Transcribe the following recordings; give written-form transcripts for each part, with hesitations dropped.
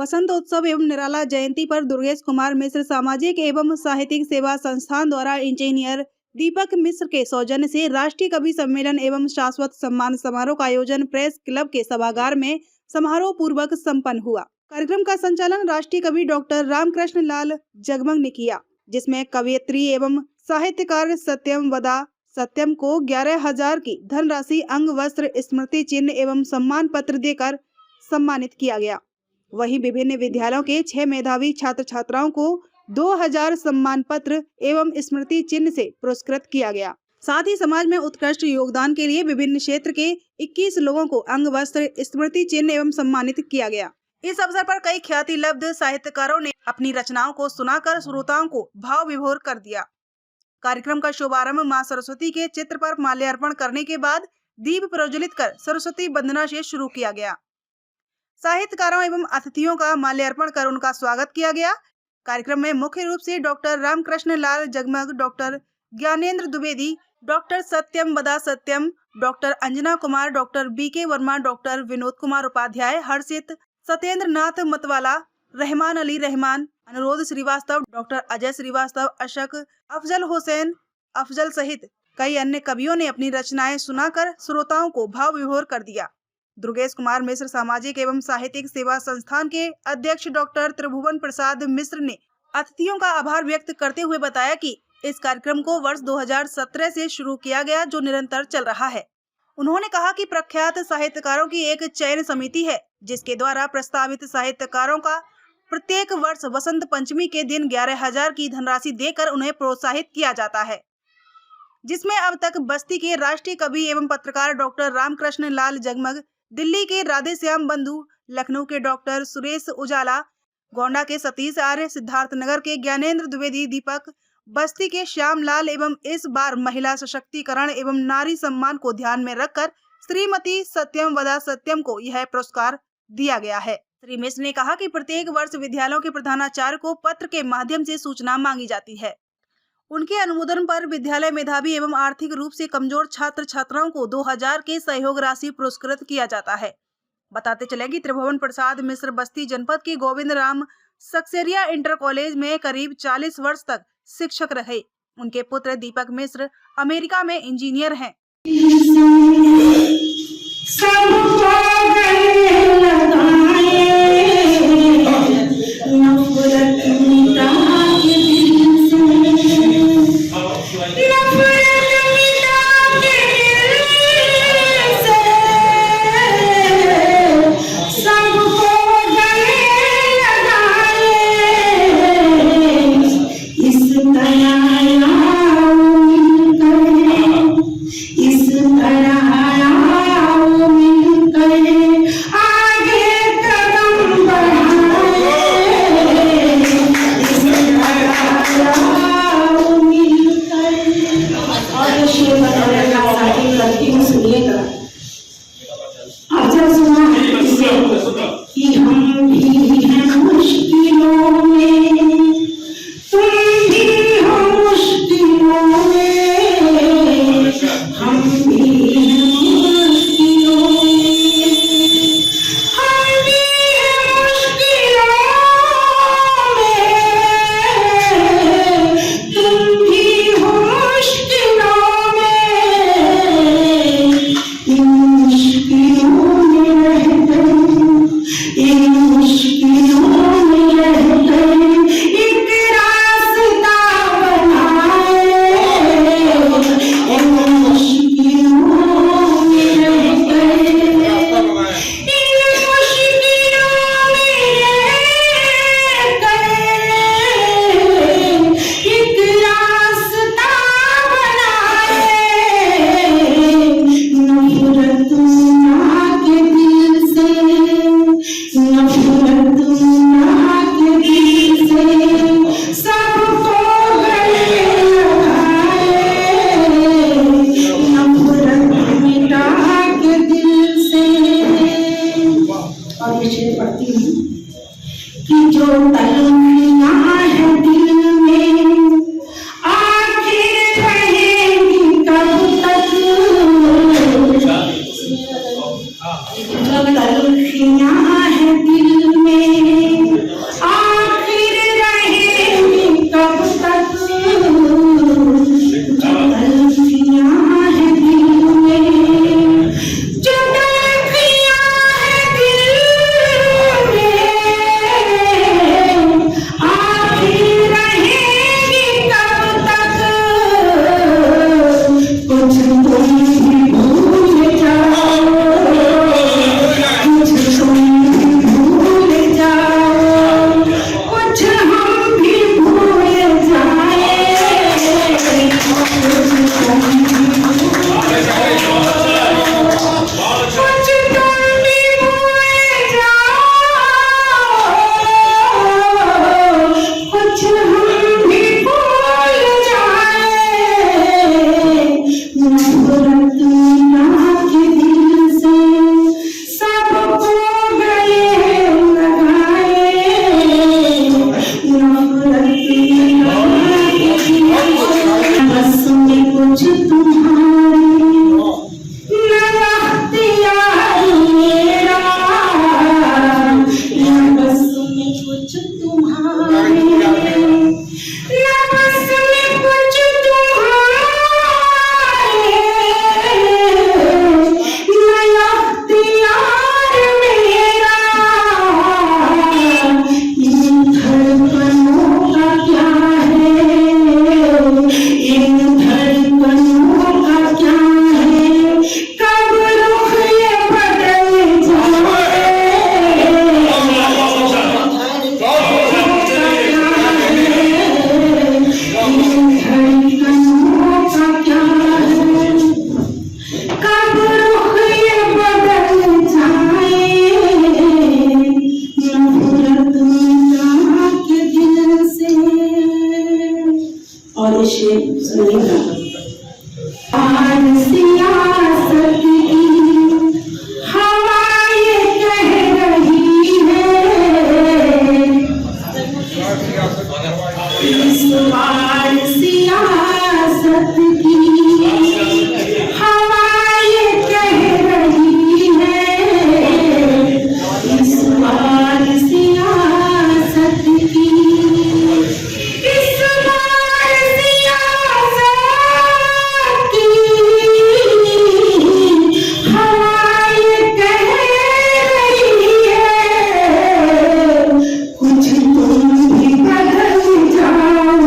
वसंतोत्सव एवं निराला जयंती पर दुर्गेश कुमार मिश्र सामाजिक एवं साहित्यिक सेवा संस्थान द्वारा इंजीनियर दीपक मिश्र के सौजन्य से राष्ट्रीय कवि सम्मेलन एवं शाश्वत सम्मान समारोह का आयोजन प्रेस क्लब के सभागार में समारोह पूर्वक संपन्न हुआ। कार्यक्रम का संचालन राष्ट्रीय कवि डॉक्टर रामकृष्ण लाल जगमग ने किया, जिसमें कवयित्री एवं साहित्यकार सत्यम वदा सत्यम को 11,000 की धनराशि, अंग वस्त्र, स्मृति चिन्ह एवं सम्मान पत्र देकर सम्मानित किया गया। वहीं विभिन्न विद्यालयों के 6 मेधावी छात्र छात्राओं को 2,000 सम्मान पत्र एवं स्मृति चिन्ह से पुरस्कृत किया गया। साथ ही समाज में उत्कृष्ट योगदान के लिए विभिन्न क्षेत्र के 21 लोगों को अंग वस्त्र, स्मृति चिन्ह एवं सम्मानित किया गया। इस अवसर पर कई ख्याति लब्ध साहित्यकारों ने अपनी रचनाओं को सुनाकर श्रोताओं को भाव विभोर कर दिया। कार्यक्रम का शुभारंभ मां सरस्वती के चित्र पर माल्यार्पण करने के बाद दीप प्रज्वलित कर सरस्वती वंदना से शुरू किया गया। साहित्यकारों एवं अतिथियों का माल्यार्पण कर उनका स्वागत किया गया। कार्यक्रम में मुख्य रूप से doctor Ramkrishna Lal Jagmag, doctor Gyanendra Dwivedi, doctor Satyam Vada Satyam, doctor Anjana Kumar, doctor BK Verma, doctor Vinod Kumar Upadhyay, Harshit, Satyendra Nath Matwala, Rahman Ali Rahman, Anurodh Srivastava, doctor Ajay Srivastava, Ashak, Afzal Hussain Afzal सहित कई अन्य कवियों ने अपनी रचनाएं सुनाकर श्रोताओं को भाव विभोर कर दिया। दुर्गेश कुमार मिश्र सामाजिक एवं साहित्यिक सेवा संस्थान के अध्यक्ष डॉक्टर त्रिभुवन प्रसाद मिश्र ने अतिथियों का आभार व्यक्त करते हुए बताया कि इस कार्यक्रम को वर्ष 2017 से शुरू किया गया, जो निरंतर चल रहा है। उन्होंने कहा कि प्रख्यात साहित्यकारों की एक चयन समिति है, जिसके द्वारा प्रस्तावित साहित्यकारों का प्रत्येक वर्ष वसंत पंचमी के दिन 11,000 की धनराशि देकर उन्हें प्रोत्साहित किया जाता है, जिसमें अब तक बस्ती के राष्ट्रीय कवि एवं पत्रकार डॉक्टर रामकृष्ण लाल जगमग, दिल्ली के राधे श्याम बंधु, लखनऊ के डॉक्टर सुरेश उजाला, गोंडा के सतीश आर्य, सिद्धार्थनगर के ज्ञानेंद्र द्विवेदी दीपक, बस्ती के श्याम लाल एवं इस बार महिला सशक्तिकरण एवं नारी सम्मान को ध्यान में रखकर श्रीमती सत्यम वदा सत्यम को यह पुरस्कार दिया गया है। श्री मिश्र ने कहा कि प्रत्येक वर्ष विद्यालयों के प्रधानाचार्य को पत्र के माध्यम से सूचना मांगी जाती है। उनके अनुमोदन पर विद्यालय मेधावी एवं आर्थिक रूप से कमजोर छात्र छात्राओं को 2,000 के सहयोग राशि पुरस्कृत किया जाता है। बताते चले कि त्रिभुवन प्रसाद मिश्र बस्ती जनपद के गोविंद राम सक्सेरिया इंटर कॉलेज में करीब 40 वर्ष तक शिक्षक रहे। उनके पुत्र दीपक मिश्र अमेरिका में इंजीनियर हैं। और इसे सुनिएगा। सियासत की हवाएं कह रही है, इस बार सियासत की हवाएं कह रही है, इस बार सियासत की, इस बार सियासत की हवाएं कह रही है, कुछ तुम भी बदल जाओ,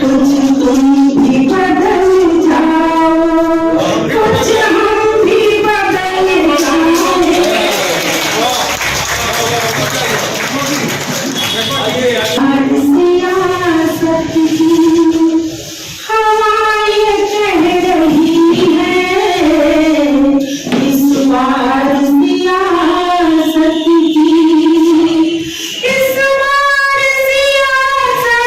कुछ तुम भी बदल जाओ, कुछ हम भी बदल जाओ। सियासत की हवाएं कह रही है, इस बार सियासत की, इस बार सियासत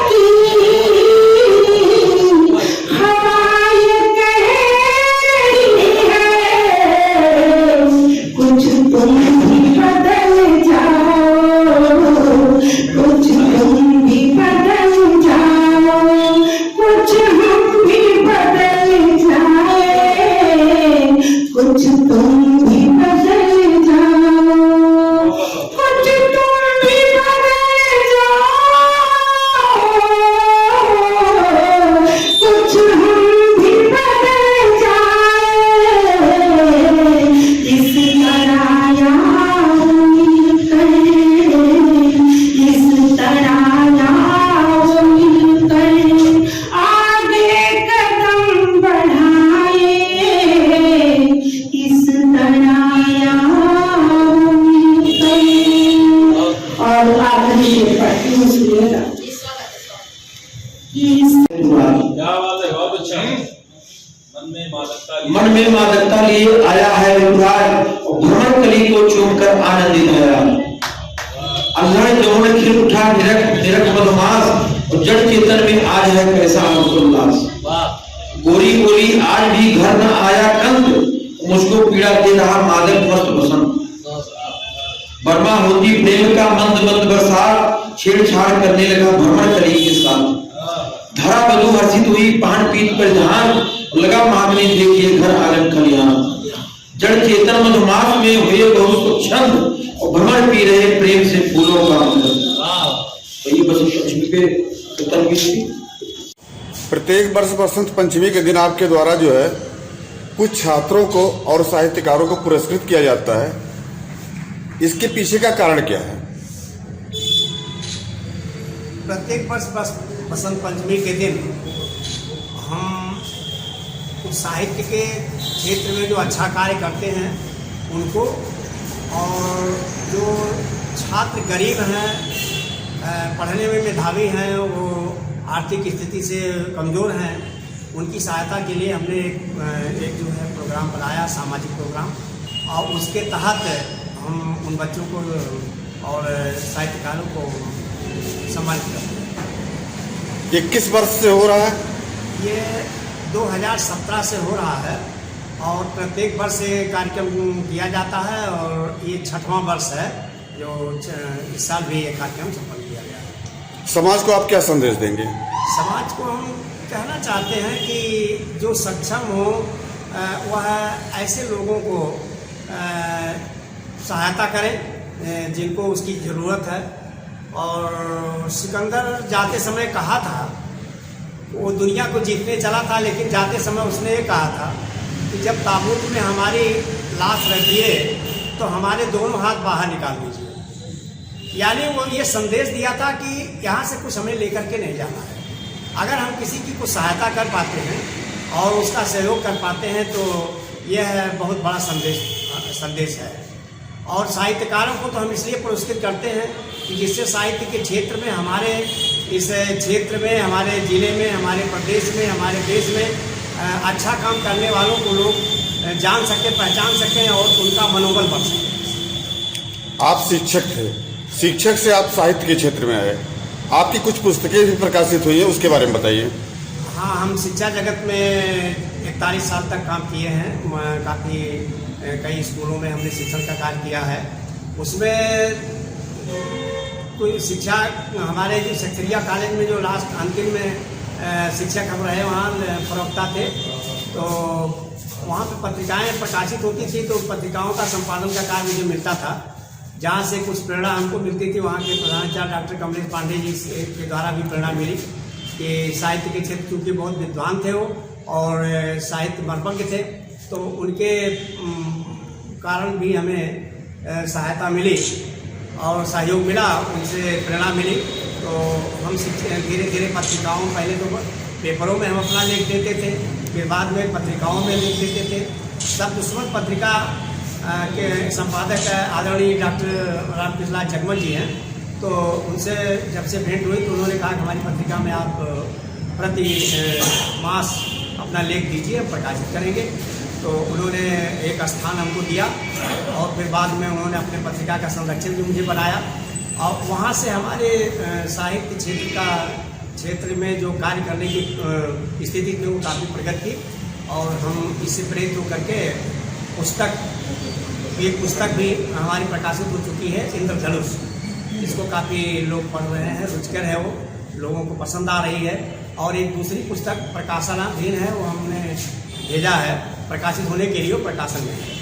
की हवाएं कह रही है, कुछ तुम भी बदल जाओ, कुछ तुम भी बदल जाओ, कुछ हम भी बदल जाए, कुछ तुम भी बदल जाओ, कुछ तुम भी बदल जाओ, कुछ हम भी बदल जाए, इस तरह यार मिलकर, इस तरह यार मिलकर आगे कदम बढ़ाए, इस तरह यार मिलकर। और आखिरी शेर पढ़ती हूँ, सुनिएगा। क्या बात है, बहुत अच्छा। मन में मादकता लिए आया है विकार, और भ्रमण कली को चूमकर आनंदित है। अल्लाह जमुन खिल उठा निरख मधुमास, और जड़ चेतन में आज है कैसा उल्लास। गोरी गोरी आज भी घर न आया कंत, मुझको पीड़ा दे रहा मादक मस्त बसंत। बर्मा होती प्रेम का मंद मंद बरसात, छेड़छाड़ करने लगा भ्रमण कली के साथ। धरा बधू हर्षित हुई पान पीत पर ध्यान, लगा मांगने देखिए घर आंगन खलिहान। जड़ चेतन मधुमास में हुए बहुत छंद, और भ्रमण पी रहे प्रेम से फूलों का आनंद। तो ये बसंत पंचमी पे उत्तर की। प्रत्येक वर्ष बसंत पंचमी के दिन आपके द्वारा जो है कुछ छात्रों को और साहित्यकारों को पुरस्कृत किया जाता है, इसके पीछे का कारण क्या है? प्रत्येक वर्ष बसंत पंचमी के दिन हम कुछ साहित्य के क्षेत्र में जो अच्छा कार्य करते हैं उनको, और जो छात्र गरीब हैं, पढ़ने में मेधावी हैं, वो आर्थिक स्थिति से कमज़ोर हैं, उनकी सहायता के लिए हमने एक जो है प्रोग्राम बनाया, सामाजिक प्रोग्राम, और उसके तहत हम उन बच्चों को और साहित्यकारों को सम्मानित करते हैं। ये किस वर्ष से हो रहा है? ये 2017 से हो रहा है, और प्रत्येक वर्ष ये कार्यक्रम किया जाता है, और ये 6वां वर्ष है जो इस साल भी ये कार्यक्रम संपन्न किया गया है। समाज को आप क्या संदेश देंगे? समाज को हम कहना चाहते हैं कि जो सक्षम हो वह ऐसे लोगों को सहायता करें जिनको उसकी ज़रूरत है। और सिकंदर जाते समय कहा था, वो दुनिया को जीतने चला था, लेकिन जाते समय उसने ये कहा था कि जब ताबूत में हमारी लाश रखिए तो हमारे दोनों हाथ बाहर निकाल दीजिए। यानी वो ये संदेश दिया था कि यहाँ से कुछ हमें लेकर के नहीं जाना है। अगर हम किसी की कुछ सहायता कर पाते हैं और उसका सहयोग कर पाते हैं तो यह बहुत बड़ा संदेश है। और साहित्यकारों को तो हम इसलिए पुरस्कृत करते हैं कि जिससे साहित्य के क्षेत्र में, हमारे इस क्षेत्र में, हमारे ज़िले में, हमारे प्रदेश में, हमारे देश में अच्छा काम करने वालों को लोग जान सकें, पहचान सकें और उनका मनोबल बढ़ सके। आप शिक्षक थे, शिक्षक से आप साहित्य के क्षेत्र में आए, आपकी कुछ पुस्तकें भी प्रकाशित हुई हैं, उसके बारे में बताइए। हाँ, हम शिक्षा जगत में 41 साल तक काम किए हैं। काफ़ी कई स्कूलों में हमने शिक्षण का कार्य किया है। उसमें कोई शिक्षा हमारे जो सक्रिया कॉलेज में जो लास्ट अंतिम में शिक्षक हम रहे, वहाँ प्रवक्ता थे, तो वहाँ पे पत्रिकाएं प्रकाशित होती थी, तो पत्रिकाओं का संपादन का कार्य मुझे मिलता था, जहाँ से कुछ प्रेरणा हमको मिलती थी। वहाँ के प्रधानाचार्य डॉक्टर कमलेश पांडे जी के द्वारा भी प्रेरणा मिली कि साहित्य के क्षेत्र क्योंकि बहुत विद्वान थे वो और साहित्य मर्मज्ञ थे, तो उनके कारण भी हमें सहायता मिली और सहयोग मिला, उनसे प्रेरणा मिली। तो हम धीरे धीरे पत्रिकाओं, पहले तो पेपरों में हम अपना लेख देते थे, फिर बाद में पत्रिकाओं में लेख देते थे। सब दुश्मन पत्रिका के संपादक आदरणीय डॉक्टर रामकृष्ण जगमल जी हैं, तो उनसे जब से भेंट हुई तो उन्होंने कहा कि हमारी पत्रिका में आप प्रति मास अपना लेख दीजिए, हम प्रकाशित करेंगे। तो उन्होंने एक स्थान हमको दिया और फिर बाद में उन्होंने अपने पत्रिका का संरक्षण भी मुझे बनाया और वहाँ से हमारे साहित्य क्षेत्र में जो कार्य करने की स्थिति थी वो काफ़ी प्रगति की और हम इससे प्रेरित होकर के एक पुस्तक भी हमारी प्रकाशित हो चुकी है, इंद्रधनुष। इसको काफ़ी लोग पढ़ रहे हैं, रुचिकर है, वो लोगों को पसंद आ रही है। और एक दूसरी पुस्तक प्रकाशनाधीन है, वो हमने भेजा है प्रकाशित होने के लिए, वो प्रकाशन में है।